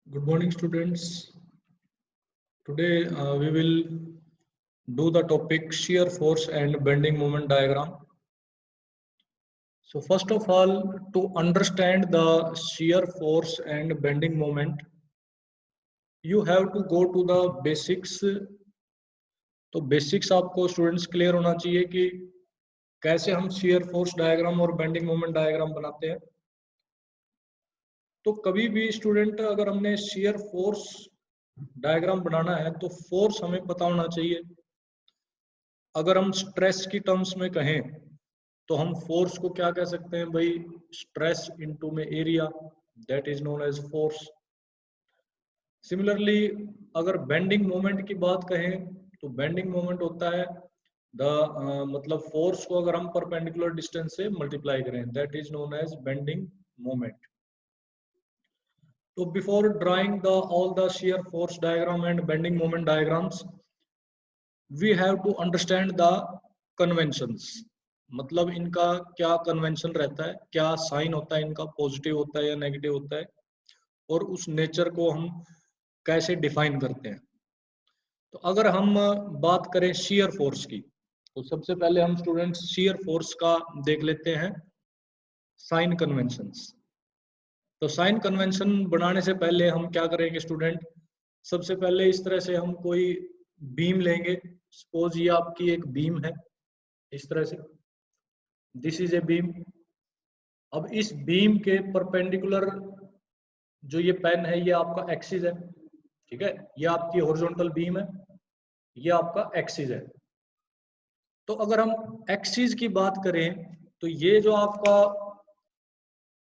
Good morning, students. Today we will do the topic shear force and bending moment diagram. So first of all, to understand the shear force and bending moment, you have to go to the basics. तो basics आपको students clear होना चाहिए कि कैसे हम shear force diagram और bending moment diagram बनाते हैं. तो कभी भी स्टूडेंट अगर हमने shear force डायग्राम बनाना है तो फोर्स हमें पता होना चाहिए. अगर हम स्ट्रेस की टर्म्स में कहें तो हम फोर्स को क्या कह सकते हैं भाई, स्ट्रेस इनटू में area, that is known as force. Similarly अगर बेंडिंग मोमेंट की बात कहें तो बेंडिंग मोमेंट होता है मतलब फोर्स को अगर हम परपेंडिकुलर डिस्टेंस से मल्टीप्लाई करें, that is known as bending moment. तो before drawing the all the shear force diagram and bending moment diagrams, we have to understand the conventions. मतलब इनका क्या कन्वेंशन रहता है, क्या साइन होता है इनका, पॉजिटिव होता है या नेगेटिव होता है, और उस नेचर को हम कैसे डिफाइन करते हैं. तो अगर हम बात करें shear फोर्स की, तो सबसे पहले हम स्टूडेंट्स shear फोर्स का देख लेते हैं साइन कन्वेंशंस. तो साइन कन्वेंशन बनाने से पहले हम क्या करेंगे स्टूडेंट, सबसे पहले इस तरह से हम कोई बीम लेंगे. सपोज ये आपकी एक बीम है, इस तरह से, दिस इज ए बीम. अब इस बीम के परपेंडिकुलर जो ये पेन है ये आपका एक्सिस है, ठीक है. ये आपकी हॉरिजॉन्टल बीम है, ये आपका एक्सिस है. तो अगर हम एक्सिस की बात करें तो ये जो आपका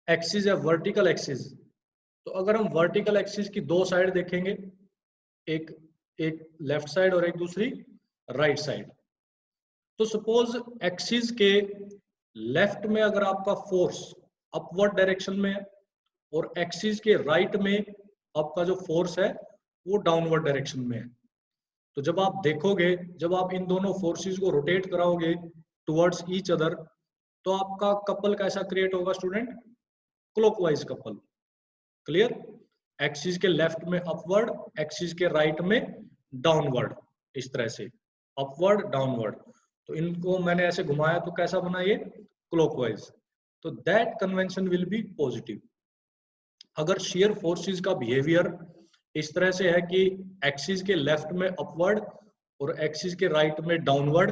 एक्सिस है वर्टिकल एक्सिस, तो अगर हम वर्टिकल एक्सिस की दो साइड देखेंगे, एक एक लेफ्ट साइड और एक दूसरी राइट साइड. तो सपोज एक्सिस के लेफ्ट में अगर आपका फोर्स अपवर्ड डायरेक्शन में है और एक्सिस के राइट में आपका जो फोर्स है वो डाउनवर्ड डायरेक्शन में है, तो जब आप देखोगे, जब आप इन दोनों फोर्सेस को रोटेट कराओगे टुवर्ड्स ईच अदर, तो आपका कपल कैसा क्रिएट होगा student, clockwise couple. Clear. Axis के लेफ्ट में अपवर्ड, एक्सिस के राइट में डाउनवर्ड, इस तरह से अपवर्ड डाउनवर्ड. तो इनको मैंने ऐसे घुमाया तो कैसा बना ये, क्लॉकवाइज. तो that convention will be positive. अगर shear फोर्सेस का बिहेवियर इस तरह से है कि एक्सिस के लेफ्ट में अपवर्ड और एक्सिस के राइट में डाउनवर्ड,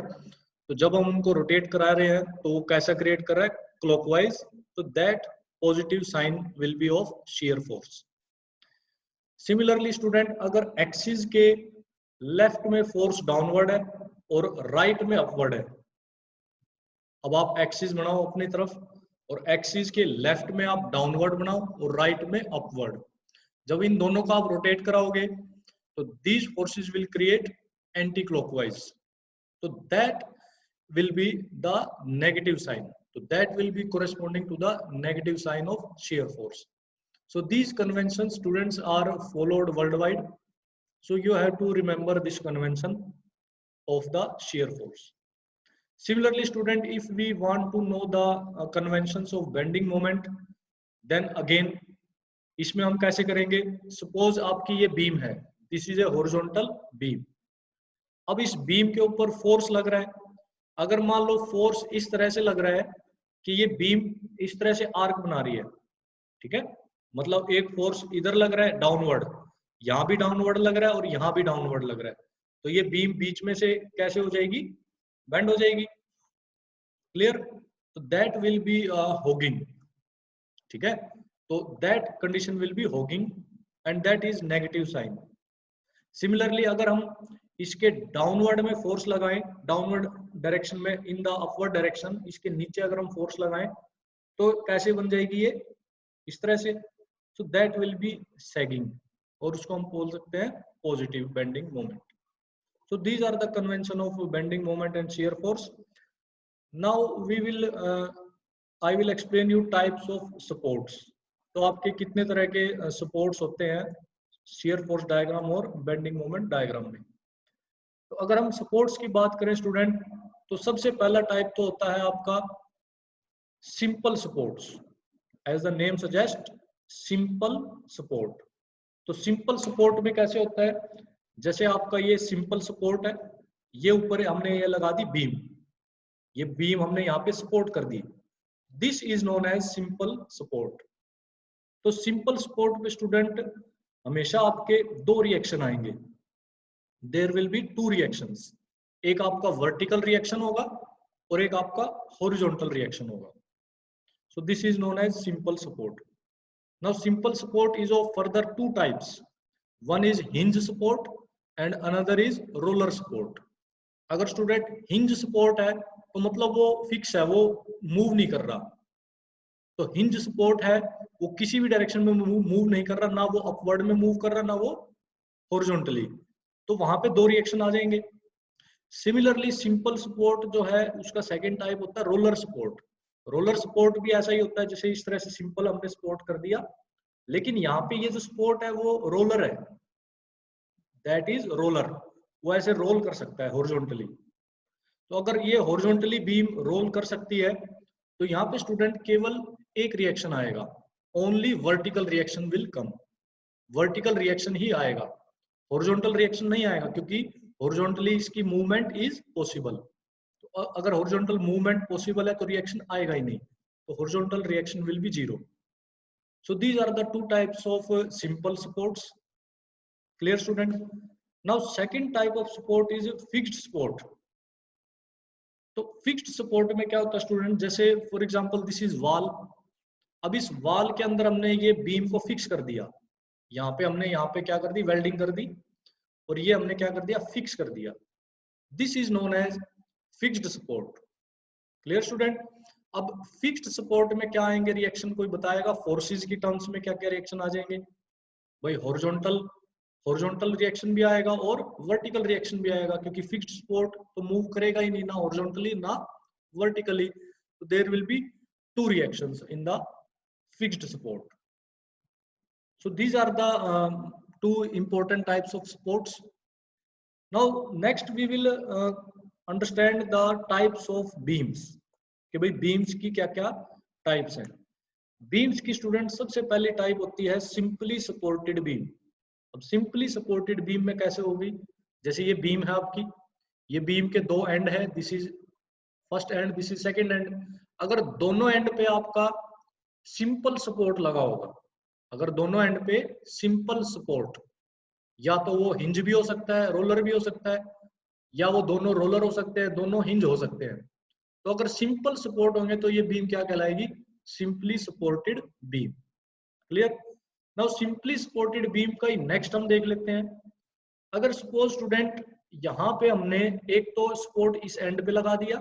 तो जब हम उनको रोटेट करा रहे हैं तो वो कैसा क्रिएट कर रहा है, क्लॉकवाइज. तो that positive sign will be of shear force. Similarly student अगर एक्सिस के लेफ्ट में फोर्स डाउनवर्ड है और राइट में अपवर्ड है, अब आप एक्सिस बनाओ अपनी तरफ और एक्सिस के लेफ्ट में आप डाउनवर्ड बनाओ और राइट में अपवर्ड. जब इन दोनों को आप रोटेट कराओगे तो these forces will create anti clockwise. तो that will be the negative sign. So that will be corresponding to the negative sign of shear force. So these conventions students are followed worldwide. So you have to remember this convention of the shear force. Similarly student, if we want to know the conventions of bending moment, then again इसमें हम कैसे करेंगे. Suppose आपकी ये beam है, this is a horizontal beam. अब इस beam के ऊपर फोर्स लग रहा है. अगर मान लो फोर्स इस तरह से लग रहा है कि ये बीम इस तरह से आर्क बना रही है, ठीक है. मतलब एक फोर्स इधर लग रहा है डाउनवर्ड, यहां भी डाउनवर्ड लग रहा है और यहां भी डाउनवर्ड लग रहा है, तो ये बीम बीच में से कैसे हो जाएगी, बेंड हो जाएगी. क्लियर. तो दैट विल बी होगिंग, ठीक है. तो that condition will be hogging and that is negative sign. Similarly अगर हम इसके डाउनवर्ड में फोर्स लगाएं, डाउनवर्ड डायरेक्शन में, इन द अपवर्ड डायरेक्शन, इसके नीचे अगर हम फोर्स लगाएं तो कैसे बन जाएगी ये, इस तरह से. So that will be sagging, और उसको हम बोल सकते हैं positive bending moment. So these are the convention of bending moment and shear force. Now we will I will explain you types of supports. तो आपके कितने तरह के सपोर्ट्स होते हैं shear force डायग्राम और बेंडिंग मोमेंट डायग्राम में. तो अगर हम सपोर्ट्स की बात करें स्टूडेंट, तो सबसे पहला टाइप तो होता है आपका simple supports. As the name suggest, simple support. तो सिंपल सपोर्ट में कैसे होता है, जैसे आपका ये सिंपल सपोर्ट है, ये ऊपर हमने ये लगा दी बीम, ये बीम हमने यहाँ पे सपोर्ट कर दी, this is known as simple support. तो सिंपल सपोर्ट पे स्टूडेंट हमेशा आपके दो रिएक्शन आएंगे, there will be two reactions, एक आपका वर्टिकल रिएक्शन होगा और एक आपका हॉरिजॉन्टल रिएक्शन होगा। So this is known as simple support. Now simple support is of further two types, one is hinge support and another is roller support. अगर student hinge support है तो मतलब वो फिक्स है, वो मूव नहीं कर रहा। तो हिंज सपोर्ट है वो किसी भी डायरेक्शन में मूव नहीं कर रहा, ना वो अपवर्ड में मूव कर रहा ना वो हॉरिजॉन्टली, तो वहां पे दो रिएक्शन आ जाएंगे। सिमिलरली सिंपल सपोर्ट जो है उसका सेकंड टाइप होता है रोलर सपोर्ट। रोलर सपोर्ट भी ऐसा ही होता है, जैसे इस तरह से सिंपल हमने सपोर्ट कर दिया, लेकिन यहाँ पे ये जो सपोर्ट है वो रोलर है, दैट इज रोलर, वो ऐसे रोल कर सकता है हॉरिजॉन्टली। तो अगर ये हॉरिजॉन्टली बीम रोल कर सकती है तो यहाँ पे स्टूडेंट केवल एक रिएक्शन आएगा, only vertical reaction will come, vertical reaction ही आएगा, हॉरिजॉन्टल रिएक्शन नहीं आएगा, क्योंकि हॉरिजॉन्टली इसकी मूवमेंट इज पॉसिबल। तो अगर हॉरिजॉन्टल मूवमेंट पॉसिबल है तो रिएक्शन आएगा ही नहीं, तो horizontal reaction will be zero. So these are the two types of simple supports. Clear student? Now second type of support is fixed support. तो fixed support में क्या होता है स्टूडेंट, जैसे for example this is wall, अब इस wall के अंदर हमने ये बीम को फिक्स कर दिया, यहाँ पे हमने यहाँ पे क्या कर दी, वेल्डिंग कर दी, और ये हमने क्या कर दिया, फिक्स कर दिया, this is known as fixed support. Clear student? अब फिक्स्ड सपोर्ट में क्या आएंगे रिएक्शन, कोई बताएगा फोर्सेस की टर्म्स में क्या क्या रिएक्शन आ जाएंगे? भाई हॉरिजॉन्टल रिएक्शन भी आएगा और वर्टिकल रिएक्शन भी आएगा, क्योंकि फिक्स्ड सपोर्ट तो मूव करेगा ही नहीं, ना हॉरिजॉन्टली ना वर्टिकली, तो there will be two reactions in the fixed support. So these are the two important types of supports. Now next we will understand the types of beams, कि भाई beams की क्या क्या types हैं। beams की student सबसे पहली type होती है सिंपली सपोर्टेड बीम। अब सिंपली सपोर्टेड बीम में कैसे होगी, जैसे ये बीम है आपकी, ये बीम के दो एंड है, this is first and, this is second and. अगर दोनों एंड पे आपका सिंपल सपोर्ट लगा होगा, अगर दोनों एंड पे सिंपल सपोर्ट, या तो वो हिंज भी हो सकता है, रोलर भी हो सकता है, या वो दोनों रोलर हो सकते हैं, दोनों हिंज हो सकते हैं, तो अगर सिंपल सपोर्ट होंगे तो ये बीम क्या कहलाएगी, simply supported beam. Clear? Now simply supported beam का ही नेक्स्ट हम देख लेते हैं। अगर सपोज स्टूडेंट यहाँ पे हमने एक तो सपोर्ट इस एंड पे लगा दिया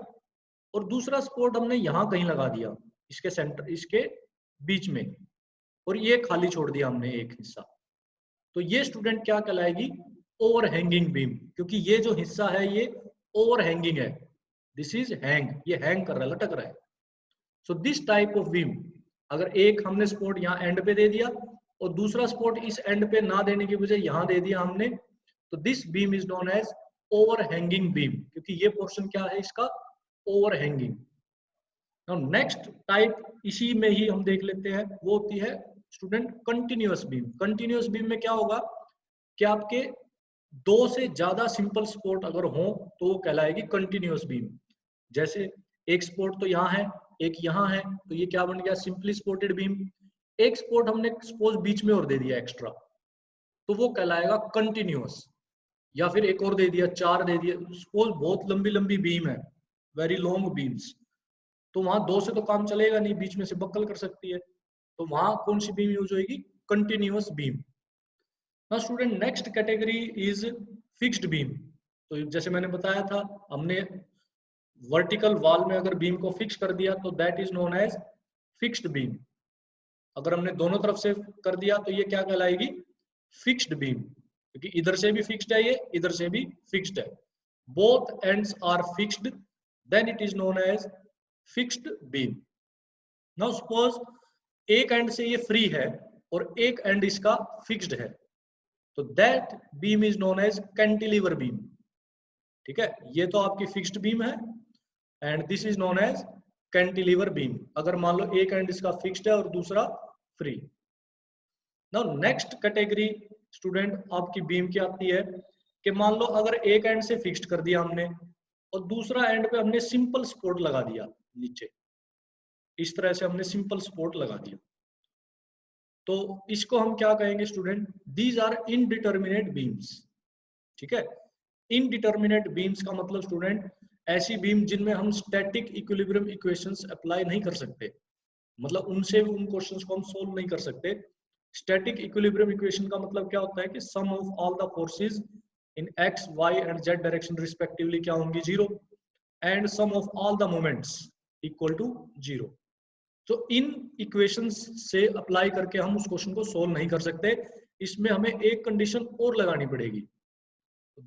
और दूसरा सपोर्ट हमने यहाँ कहीं लगा दिया, इसके सेंटर, इसके बीच में, और ये खाली छोड़ दिया हमने एक हिस्सा, तो ये स्टूडेंट क्या कहलाएगी, ओवर हैंगिंग बीम, क्योंकि ये जो हिस्सा है ये ओवर हैंगिंग है, दिस इज हैंग, ये हैंग कर रहा है, लटक रहा है। So this type of beam, अगर एक हमने सपोर्ट यहाँ एंड पे दे दिया और दूसरा सपोर्ट इस एंड पे ना देने की बजाय यहाँ दे दिया हमने, तो this beam is known as over hanging beam, क्योंकि ये पोर्शन क्या है इसका, over hanging. Now next type इसी में ही हम देख लेते हैं, वो होती है student continuous beam. Continuous beam में क्या होगा कि आपके दो से ज्यादा सिंपल सपोर्ट अगर हो तो वो कहलाएगी कंटिन्यूअस बीम। जैसे एक सपोर्ट तो यहाँ है, एक यहाँ है, तो ये क्या बन गया, सिंपली सपोर्टेड बीम। एक सपोर्ट हमने सपोज बीच में और दे दिया एक्स्ट्रा, तो वो कहलाएगा कंटिन्यूअस। या फिर एक और दे दिया, चार दे दिया, सपोज बहुत लंबी लंबी बीम है, वेरी लॉन्ग बीम्स, तो वहां दो से तो काम चलेगा नहीं, बीच में से बक्कल कर सकती है, तो वहां कौन सी बीम यूज होगी, continuous beam. Now student next category is fixed beam. तो जैसे मैंने बताया था, हमने वर्टिकल वॉल में अगर बीम को फिक्स कर दिया तो that is known as fixed beam. अगर हमने दोनों तरफ से कर दिया तो ये क्या कहलाएगी, फिक्स्ड बीम, क्योंकि इधर से भी फिक्स्ड है, ये इधर से भी फिक्स्ड है, both ends are fixed, then it is known as fixed beam. Now suppose एक एंड से ये फ्री है और एक एंड इसका फिक्स्ड है, तो that beam is known as cantilever beam. ठीक है, ये तो आपकी फिक्स्ड बीम है and this is known as cantilever beam, अगर मान लो एक एंड इसका फिक्स्ड है और दूसरा free. Now next category student आपकी बीम की आती है कि मान लो अगर एक एंड से फिक्स्ड कर दिया हमने और दूसरा एंड पे हमने सिंपल सपोर्ट लगा दिया नीचे, इस तरह से हमने सिंपल सपोर्ट लगा दिया, तो इसको हम क्या कहेंगे student? These are indeterminate beams. ठीक है, इनडिटर्मिनेट बीम्स का मतलब स्टूडेंट ऐसी बीम जिनमें हम स्टैटिक इक्विलिब्रियम इक्वेशंस अप्लाई नहीं कर सकते, मतलब उनसे उन क्वेश्चंस को हम सोल्व नहीं कर सकते। स्टैटिक इक्विलिब्रियम इक्वेशन का मतलब क्या होता है कि sum of all the forces in x y and z direction respectively क्या होंगी? Zero, and sum of all the moments equal to zero. तो इन इक्वेशंस से अप्लाई करके हम उस क्वेश्चन को सोल्व नहीं कर सकते, इसमें हमें एक कंडीशन और लगानी पड़ेगी।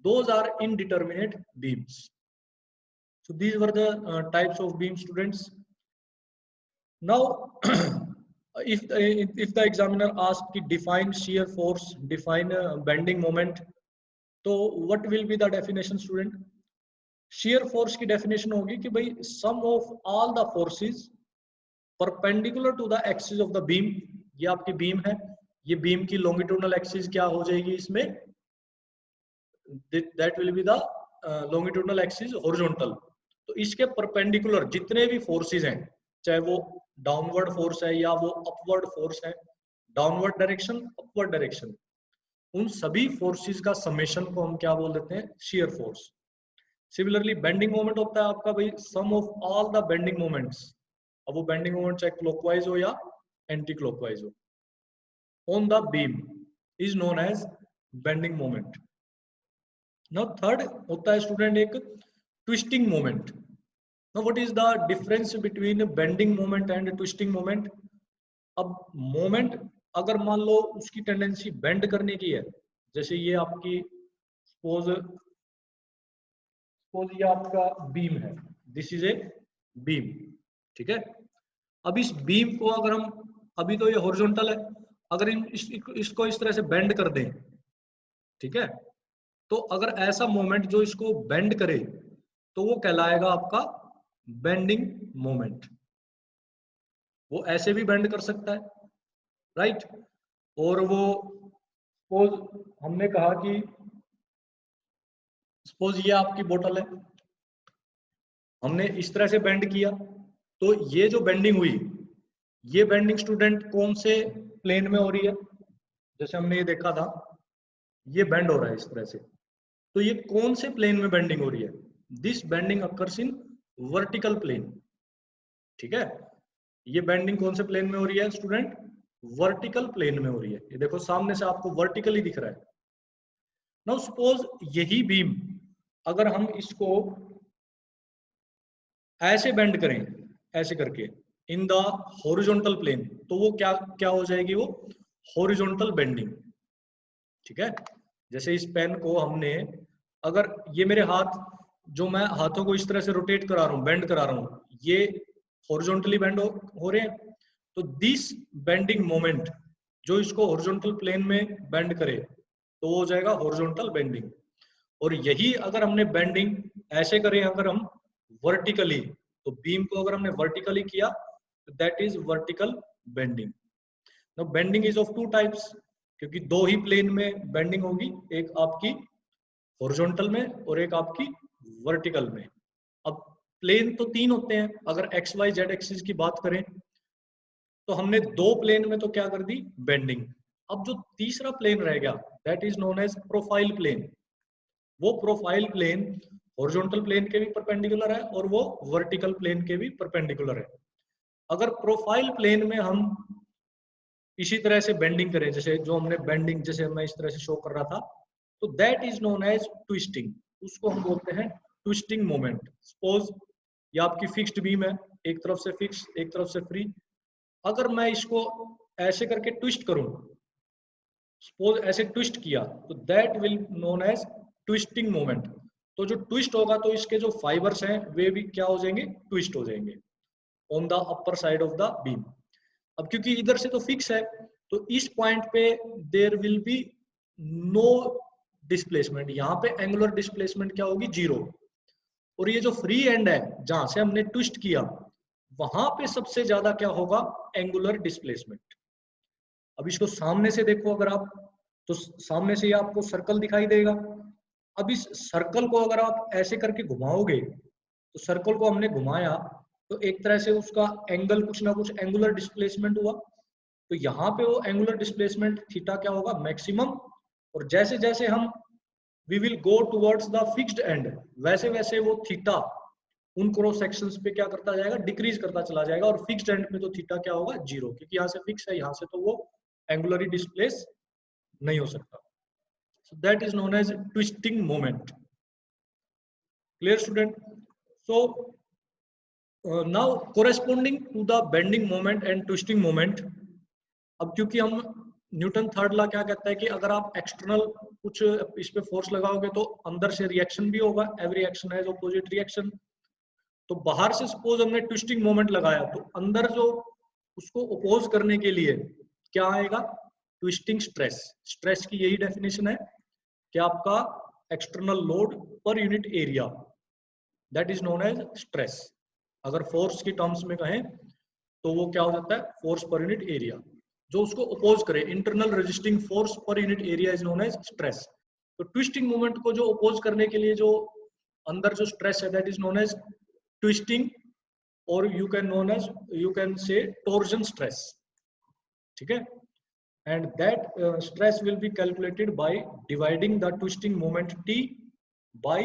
Those are indeterminate beams. So these were the types of beam, students. Now if the examiner asks ki define shear force, define bending moment, तो what will be the definition, student? shear force की definition होगी कि भाई sum of all the forces perpendicular to the axis of the beam, ये आपकी beam है, ये beam की longitudinal axis क्या हो जाएगी इसमें? that will be the longitudinal axis horizontal। तो इसके परपेंडिकुलर जितने भी फोर्सेस हैं, चाहे वो डाउनवर्ड फोर्स है या वो अपवर्ड फोर्स है, डाउनवर्ड डायरेक्शन, अपवर्ड डायरेक्शन, उन सभी फोर्सेस का समेशन को हम क्या बोल देते हैं? Shear force. Similarly bending moment होता है आपका भाई sum of all the bending moments, अब वो बेंडिंग मोमेंट चाहे क्लॉकवाइज हो या एंटी क्लॉकवाइज हो, on the beam is known as bending moment. Now third होता है स्टूडेंट एक twisting moment. Now what is the difference between bending moment and twisting moment? अब मोमेंट अगर मान लो उसकी टेंडेंसी बेंड करने की है, जैसे ये आपकी सपोज ये आपका बीम है, दिस इज ए बीम, ठीक है। अब इस बीम को अगर हम, अभी तो ये हॉरिजॉन्टल है, अगर इसको इस तरह से बेंड कर दें, ठीक है, तो अगर ऐसा मोमेंट जो इसको बेंड करे तो वो कहलाएगा आपका बेंडिंग मोमेंट। वो ऐसे भी बेंड कर सकता है, राइट। और वो सपोज हमने कहा कि सपोज ये आपकी बोतल है, हमने इस तरह से बेंड किया, तो ये जो बेंडिंग हुई, ये बेंडिंग स्टूडेंट कौन से प्लेन में हो रही है? जैसे हमने ये देखा था, ये बेंड हो रहा है इस तरह से, तो ये कौन से प्लेन में बेंडिंग हो रही है? This bending occurs in vertical plane, ठीक है। ये बेंडिंग कौन से प्लेन में हो रही है स्टूडेंट? वर्टिकल प्लेन में हो रही है। ये देखो सामने से आपको वर्टिकली दिख रहा है। नाउ सपोज यही बीम अगर हम इसको ऐसे बेंड करें, ऐसे करके इन द हॉरिजॉन्टल प्लेन, तो वो क्या क्या हो जाएगी? वो हॉरिजॉन्टल बेंडिंग, ठीक है। जैसे इस पेन को हमने, अगर ये मेरे हाथ, जो मैं हाथों को इस तरह से रोटेट करा रहा हूँ, बेंड करा रहा हूँ, ये हॉरिजॉन्टली बेंड हो रहे हैं, तो दिस बेंडिंग मोमेंट जो इसको हॉरिजॉन्टल प्लेन में बेंड करे तो वो हो जाएगा हॉरिजॉन्टल बेंडिंग। और यही अगर हमने बेंडिंग ऐसे करें अगर हम वर्टिकली, तो बीम को अगर हमने वर्टिकली किया तो that is vertical bending. Now bending is of two types, क्योंकि दो ही प्लेन में बेंडिंग होगी, एक आपकी हॉरिजॉन्टल में और एक आपकी वर्टिकल में। अब प्लेन तो तीन होते हैं, अगर एक्स वाई जेड एक्सिस की बात करें तो हमने दो प्लेन में तो क्या कर दी? बेंडिंग। अब जो तीसरा प्लेन रह गया that is known as profile plane. वो प्रोफाइल प्लेन हॉरिजॉन्टल प्लेन के भी परपेंडिकुलर है और वो वर्टिकल प्लेन के भी परपेंडिकुलर है। अगर प्रोफाइल प्लेन में हम इसी तरह से बेंडिंग करें, जैसे जो हमने बेंडिंग जैसे मैं इस तरह से शो कर रहा था, तो that is known as twisting. उसको हम बोलते हैं ट्विस्टिंग मोमेंट। सपोज ये आपकी फिक्स्ड बीम है, एक तरफ से फिक्स एक तरफ से फ्री, अगर मैं इसको ऐसे करके ट्विस्ट करूं, सपोज ऐसे ट्विस्ट किया, तो that will known as twisting moment. तो जो ट्विस्ट होगा तो इसके जो फाइबर्स हैं वे भी क्या हो जाएंगे? ट्विस्ट हो जाएंगे on the upper side of the beam. अब क्योंकि इधर से तो फिक्स है, तो इस पॉइंट पे there will be no displacement, यहाँ पे एंगुलर डिस्प्लेसमेंट क्या होगी? जीरो। और ये जो फ्री एंड है जहां से हमने ट्विस्ट किया, वहां पे सबसे ज्यादा क्या होगा? Angular displacement. अब इसको सामने से देखो अगर आप, तो सामने से आपको सर्कल दिखाई देगा। अब इस सर्कल को अगर आप ऐसे करके घुमाओगे, तो सर्कल को हमने घुमाया तो एक तरह से उसका एंगल, कुछ ना कुछ एंगुलर डिस्प्लेसमेंट हुआ। तो यहाँ पे वो एंगुलर डिस्प्लेसमेंट थीटा क्या होगा, मैक्सिमम। और जैसे जैसे हम we will go towards the fixed end, वैसे वैसे वो थीटा उन क्रॉस सेक्शंस पे क्या करता जाएगा, डिक्रीज करता चला जाएगा। और फिक्स्ड एंड पे तो थीटा क्या होगा, जीरो, क्योंकि यहाँ से फिक्स है, यहाँ से तो वो एंगुलरली डिस्प्लेस नहीं हो सकता। So that is known as twisting moment. Clear, student? So now corresponding to the bending moment and twisting moment, अब क्योंकि हम न्यूटन थर्ड लॉ क्या कहता है कि अगर आप एक्सटर्नल कुछ इस पे फोर्स लगाओगे तो अंदर से रिएक्शन भी होगा, every action has opposite reaction. तो बाहर से सपोज हमने ट्विस्टिंग मोमेंट लगाया, तो अंदर जो उसको अपोज करने के लिए क्या आएगा, ट्विस्टिंग स्ट्रेस। स्ट्रेस की यही डेफिनेशन है कि आपका external load per unit area, that is known as stress. अगर फोर्स की टर्म्स में कहें तो वो क्या हो जाता है, फोर्स पर यूनिट एरिया। जो उसको अपोज करे, internal resisting force per unit area is known as stress. तो ट्विस्टिंग मोमेंट को जो अपोज करने के लिए जो अंदर जो स्ट्रेस है, that is known as twisting, और you can say torsion stress. ठीक है, and that stress will be calculated by dividing the twisting moment T by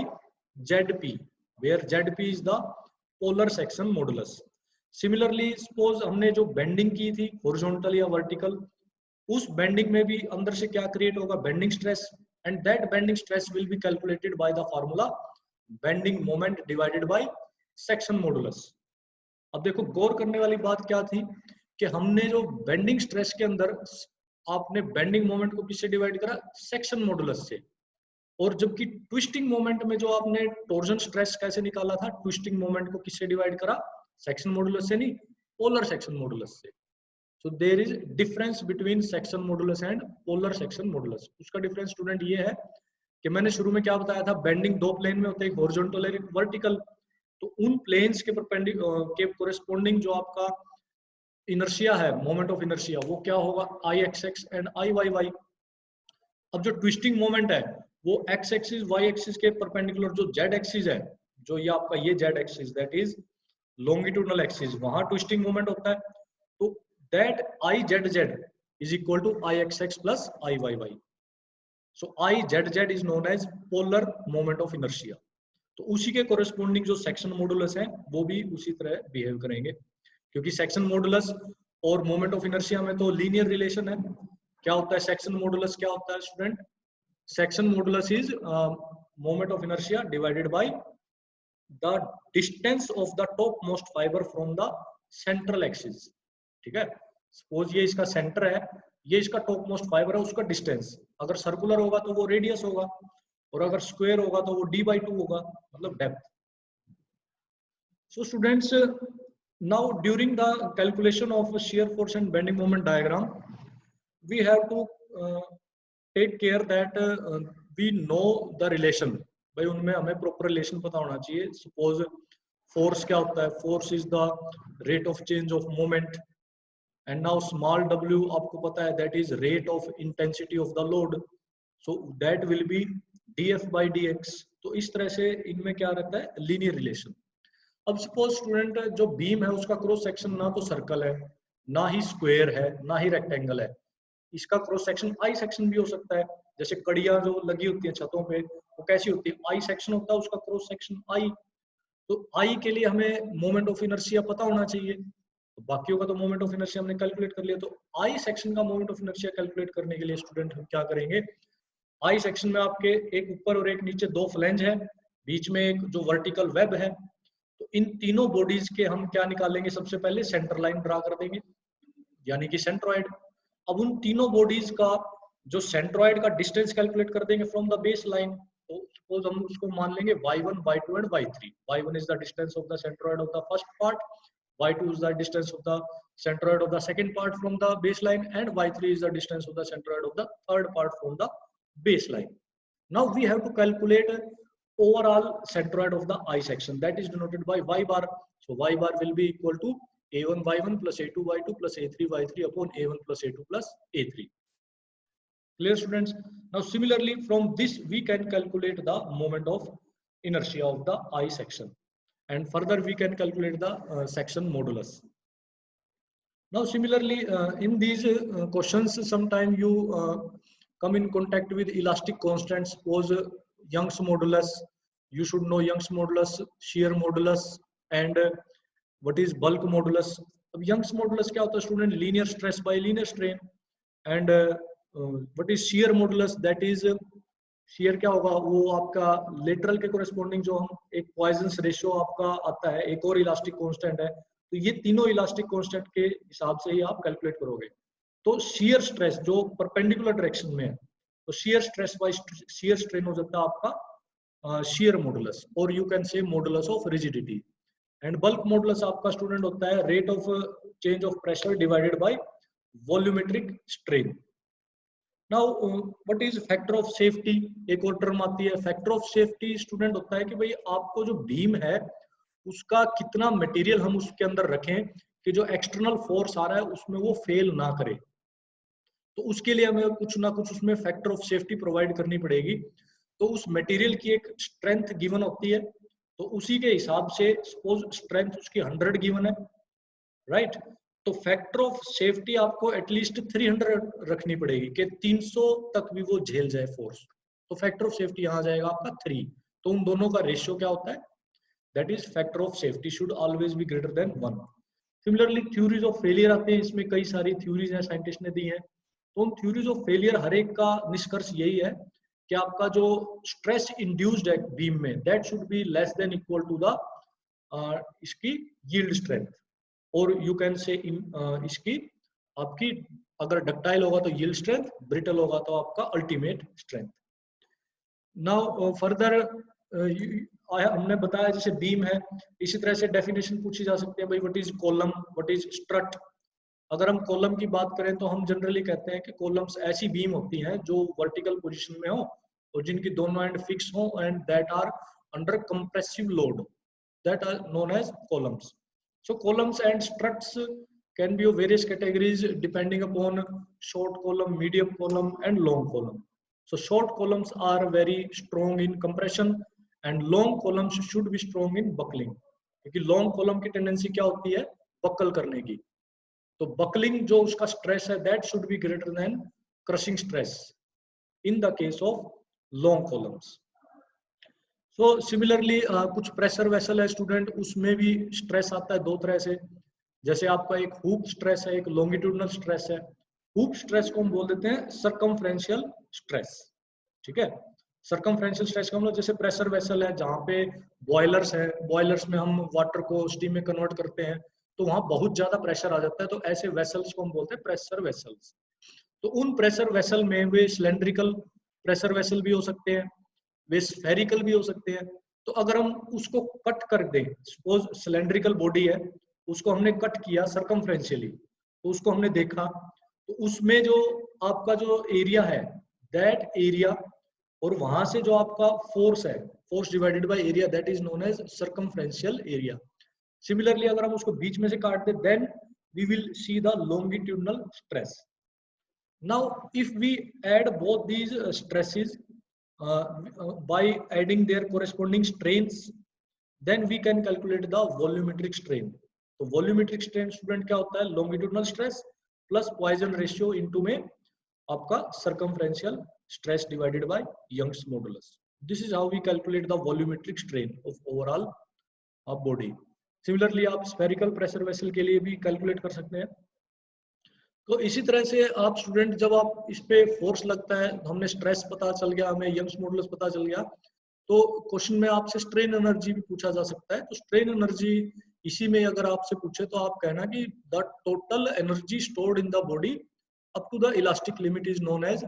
ZP, where ZP is the polar section modulus. Similarly, suppose हमने जो bending की थी horizontal या vertical, उस bending में भी अंदर से क्या क्रिएट होगा, bending stress, and that bending stress will be calculated by the formula bending moment divided by section modulus. अब देखो गौर करने वाली बात क्या थी कि हमने जो बेंडिंग स्ट्रेस के अंदर आपने बेंडिंग मोमेंट को किससे डिवाइड करा, सेक्शन मॉडुलस से। और जबकि ट्विस्टिंग मोमेंट में जो आपने टॉर्जन स्ट्रेस कैसे निकाला था, ट्विस्टिंग मोमेंट को किससे डिवाइड करा, सेक्शन मॉडुलस से नहीं, पोलर सेक्शन मॉडुलस से। So there is difference between section modulus and polar section modulus. उसका डिफरेंस स्टूडेंट ये है कि मैंने शुरू में क्या बताया था, बेंडिंग दो प्लेन में होते हैं, हॉरिजॉन्टल और वर्टिकल। तो उन प्लेन्स के के कोरेस्पोंडिंग जो आपका इनर्शिया है, मोमेंट ऑफ इनर्शिया, वो क्या होगा, I x x and I y y. अब जो ट्विस्टिंग मोमेंट है वो एक्स एक्सिस वाई एक्सिस के परपेंडिकुलर जो जेड एक्सिस है, जो ये आपका ये z axis that is longitudinal axis, वहां ट्विस्टिंग मोमेंट होता है। तो that I z z is equal to I x x plus I y y. So I z z is known as polar moment of inertia. तो उसी के corresponding जो section modulus है वो भी उसी तरह बिहेव करेंगे, क्योंकि सेक्शन मॉडुलस और मोमेंट ऑफ इनर्शिया में तो लीनियर रिलेशन है। क्या होता है सेक्शन मॉडुलस, क्या होता है student, section modulus is moment of inertia divided by the distance of the top most fibre from the central axis. ठीक है, सपोज ये इसका सेंटर है, ये इसका टॉप मोस्ट फाइबर है, उसका डिस्टेंस अगर सर्कुलर होगा तो वो रेडियस होगा, और अगर स्क्वायर होगा तो वो d/2 होगा, मतलब depth. So students, now during the calculation of shear force and bending moment diagram, we have to take care that we know the relation। भाई उनमें हमें प्रॉपर रिलेशन पता होना चाहिए। सपोज फोर्स क्या होता है, force is the rate of change of moment, and now small w आपको पता है that is rate of intensity of the load, so that will B dF/dx। तो इस तरह से इनमें क्या रहता है, लीनियर रिलेशन। अब सपोज स्टूडेंट जो बीम है उसका क्रॉस सेक्शन ना तो सर्कल है, ना ही स्क्वायर है, ना ही रेक्टेंगल है, इसका क्रॉस सेक्शन आई सेक्शन भी हो सकता है। जैसे कड़ियां जो लगी होती है छतों पे, वो कैसी होती है, आई सेक्शन होता है उसका क्रॉस सेक्शन आई। तो आई के लिए हमें मोमेंट ऑफ इनर्शिया पता होना चाहिए, तो बाकियों का तो मोमेंट ऑफ इनर्शिया हमने कैलकुलेट कर लिया। तो आई सेक्शन का मोमेंट ऑफ इनर्शिया कैलकुलेट करने के लिए स्टूडेंट हम क्या करेंगे, आई सेक्शन में आपके एक ऊपर और एक नीचे दो फ्लैंज है, बीच में एक जो वर्टिकल वेब है। तो इन तीनों बॉडीज के हम क्या निकालेंगे, सबसे पहले सेंटर लाइन ड्रा कर देंगे, यानी कि सेंट्रोइड। अब उन तीनों बॉडीज का जो सेंट्रोइड का डिस्टेंस कैलकुलेट कर देंगे फ्रॉम द बेस लाइन। तो सपोज हम उसको मान लेंगे y1, y2 and y3। y1 is the distance of the centroid of the first part, y2 is the distance of the centroid of the second part from the baseline, and y3 is the distance of the centroid of the third part from the baseline. Now we have to calculate overall centroid of the I section, that is denoted by y bar. So y bar will be equal to A1 y1 plus A2 y2 plus A3 y3 upon A1 plus A2 plus A3. Clear, students? Now similarly from this we can calculate the moment of inertia of the I section, and further we can calculate the section modulus. Now similarly in these questions sometime you come in contact with elastic constants. Suppose Young's modulus, you should know Young's modulus, shear modulus, and what is bulk modulus. अब Young's modulus क्या होता है student? Linear stress by linear strain. And what is shear modulus? That is shear क्या होगा? वो आपका lateral के corresponding जो हम एक पॉइजन्स रेशियो आपका आता है, एक और इलास्टिक कांस्टेंट है, तो ये तीनों इलास्टिक कांस्टेंट के हिसाब से ही आप कैलकुलेट करोगे. तो shear स्ट्रेस जो परपेंडिकुलर डायरेक्शन में है, तो shear stress by shear strain हो जाता है आपका shear modulus, और यू कैन से modulus of rigidity. And bulk modulus आपका स्टूडेंट होता है rate of change of pressure divided by volumetric strain. Now what is factor of safety? एक और टर्म आती है फैक्टर ऑफ सेफ्टी. स्टूडेंट होता है कि भाई आपको जो बीम है उसका कितना मटेरियल हम उसके अंदर रखें कि जो एक्सटर्नल फोर्स आ रहा है उसमें वो फेल ना करे. तो उसके लिए हमें कुछ ना कुछ उसमें फैक्टर ऑफ सेफ्टी प्रोवाइड करनी पड़ेगी. तो उस मटेरियल की एक स्ट्रेंथ गिवन होती है, तो उसी के हिसाब से सपोज स्ट्रेंथ उसकी 100 गिवन है, राइट? तो फैक्टर ऑफ सेफ्टी आपको एटलीस्ट 300 रखनी पड़ेगी कि 300 तक भी वो झेल जाए फोर्स. तो फैक्टर ऑफ सेफ्टी यहाँ जाएगा आपका 3. तो उन दोनों का रेशियो क्या होता है? That is factor of safety should always be greater than 1. Similarly theories of failure आते हैं. इसमें कई सारी थ्योरीज हैं, साइंटिस्ट ने दी हैं. तो उन थ्योरीज ऑफ फेलियर हर एक का निष्कर्ष यही है कि आपका जो स्ट्रेस इंड्यूस्ड है बीम में that should be less than equal to the इसकी यील्ड स्ट्रेंथ, और यू कैन से इसकी आपकी अगर डक्टाइल होगा तो यील्ड स्ट्रेंथ, ब्रिटल होगा तो आपका अल्टीमेट स्ट्रेंथ. नाउ फर्दर हमने बताया जैसे बीम है, इसी तरह से डेफिनेशन पूछी जा सकती है भाई what is column, what is strut. अगर हम कॉलम की बात करें तो हम जनरली कहते हैं कि कॉलम्स ऐसी बीम होती हैं जो वर्टिकल पोजीशन में हो और जिनकी दोनों एंड फिक्स हो and that are under compressive load, that are known as columns. So columns and struts can be of various categories depending upon short column, medium column and long column. So short columns are very strong in compression and long columns should be strong in buckling, क्योंकि long column की tendency क्या होती है? Buckle करने की. तो buckling जो उसका स्ट्रेस है that should be greater than crushing stress in the case of long columns. So similarly कुछ प्रेशर वेसल है स्टूडेंट, उसमें भी स्ट्रेस आता है दो तरह से. जैसे आपका एक हुप स्ट्रेस है, एक लॉन्गिट्यूडनल स्ट्रेस है. हुप स्ट्रेस को हम बोल देते हैं सरकमफ्रेंशियल स्ट्रेस. ठीक है, सरकमफ्रेंशियल स्ट्रेस का मतलब जैसे प्रेशर वेसल है जहाँ पे बॉयलर्स है, बॉयलर्स में हम वाटर को स्टीम में कन्वर्ट करते हैं, तो वहां बहुत ज्यादा प्रेशर आ जाता है, तो ऐसे वेसल्स को हम बोलते हैं प्रेशर वेसल्स. तो उन प्रेशर वेसल में वे सिलेंड्रिकल प्रेशर वेसल भी हो सकते हैं, वे स्फेरिकल भी हो सकते हैं. तो अगर हम उसको कट कर दें, सपोज सिलेंड्रिकल बॉडी है, उसको हमने कट किया सरकमफ्रेंशियली, तो उसको हमने देखा, तो उसमें जो आपका जो एरिया है दैट एरिया और वहां से जो आपका फोर्स है, force divided by area, that is known as circumferential area. Similarly, अगर हम उसको बीच में से काट दे, then we will see the longitudinal stress. Now, if we add both these stresses by adding their corresponding strains, then we can calculate the volumetric strain. तो volumetric strain student क्या होता है? Longitudinal stress plus Poisson ratio into में आपका circumferential stress divided by Young's modulus. This is how we calculate the volumetric strain of overall body. Similarly आप spherical pressure vessel के लिए भी कैलकुलेट कर सकते हैं. तो इसी तरह से आप स्टूडेंट जब आप इस पे फोर्स लगता है, हमने स्ट्रेस पता चल गया, हमें यंग्स मॉडुलस पता चल गया, तो क्वेश्चन में आपसे स्ट्रेन एनर्जी भी पूछा जा सकता है. तो स्ट्रेन एनर्जी इसी में अगर आपसे पूछे तो आप कहना कि the total energy stored in the body up to the elastic limit is known as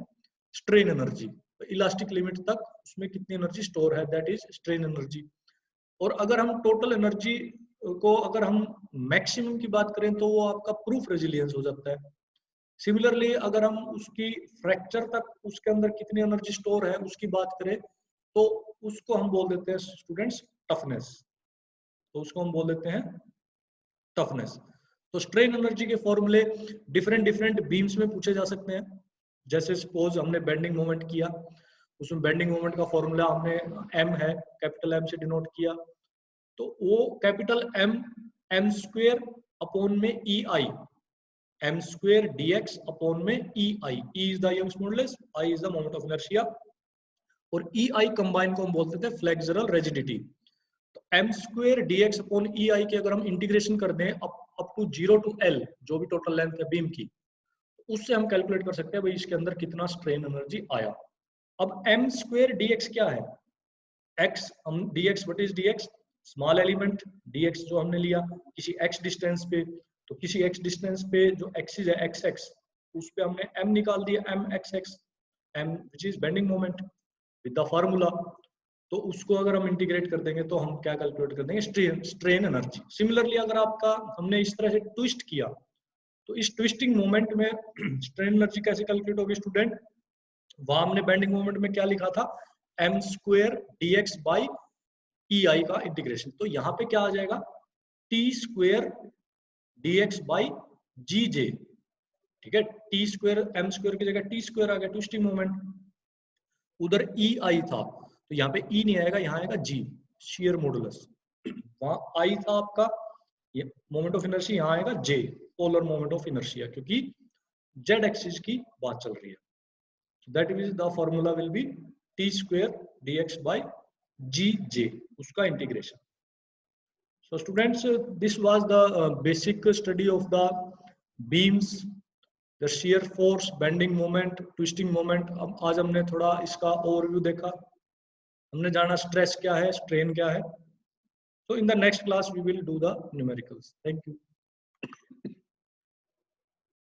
strain energy. Elastic limit तक उसमें कितनी एनर्जी स्टोर है दैट इज स्ट्रेन एनर्जी. और अगर हम टोटल एनर्जी को अगर हम मैक्सिमम की बात करें तो वो आपका प्रूफ रेजिलियंस हो जाता है. सिमिलरली अगर हम उसकी फ्रैक्चर तक उसके अंदर कितनी एनर्जी स्टोर है उसकी बात करें तो उसको हम बोल देते हैं स्टूडेंट्स टफनेस. तो उसको हम बोल देते हैं टफनेस. तो स्ट्रेन एनर्जी के फॉर्मूले डिफरेंट बीम्स में पूछे जा सकते हैं। जैसे सपोज हमने बेंडिंग मोमेंट किया, उसमें बेंडिंग मोमेंट का फॉर्मूला हमने एम है, कैपिटल एम से डिनोट किया, तो वो कैपिटल एम स्क्वायर अपॉन में E I, M square dx upon में E I, E is the Young's modulus, I is the moment of inertia, और ई आई कंबाइन को हम बोलते थे फ्लेक्सुरल रिजिडिटी। तो M square dx upon E I के अगर हम इंटीग्रेशन कर दें अप टू 0 टू एल, जो भी टोटल लेंथ है बीम की, उससे हम कैलकुलेट कर सकते हैं भाई इसके अंदर कितना स्ट्रेन एनर्जी आया। अब एम स्क्वायर dx क्या है, x, हम dx what is dx, small element dx जो हमने लिया किसी x डिस्टेंस पे, तो किसी x डिस्टेंस पे जो एक्सिस है xx, उस पे हमने m निकाल दिया, mxx, m which is bending moment with the formula. तो उसको अगर हम इंटीग्रेट कर देंगे तो हम क्या कैलकुलेट कर देंगे, स्ट्रेन एनर्जी। सिमिलरली अगर आपका हमने इस तरह से ट्विस्ट किया, तो इस ट्विस्टिंग मोमेंट में स्ट्रेन एनर्जी कैसे कैलकुलेट होगी स्टूडेंट, वहां हमने बेंडिंग मोमेंट में क्या लिखा था, M square dx by E आई का इंटीग्रेशन, तो यहाँ पे क्या आ जाएगा, T square dx by G जे, ठीक है, टी स्क्वायर एम स्क्वायर की जगह टी स्क्वायर आ गया, ट्विस्टिंग मोमेंट। उधर ई आई था तो यहाँ पे ई नहीं आएगा, यहाँ आएगा जी, शियर मॉडुलस। वहां आई था आपका, ये मोमेंट ऑफ इनर्शिया, यहाँ आएगा J, polar moment of inertia, क्योंकि जेड एक्सिस की बात चल रही है। That means the formula will be T square dx by G J, उसका integration. So students, this was the basic study of the beams, the shear force, bending moment, twisting moment। अब आज हमने थोड़ा इसका ओवरव्यू देखा, हमने जाना stress क्या है, स्ट्रेन क्या है। So in the next class we will do the numericals. Thank you.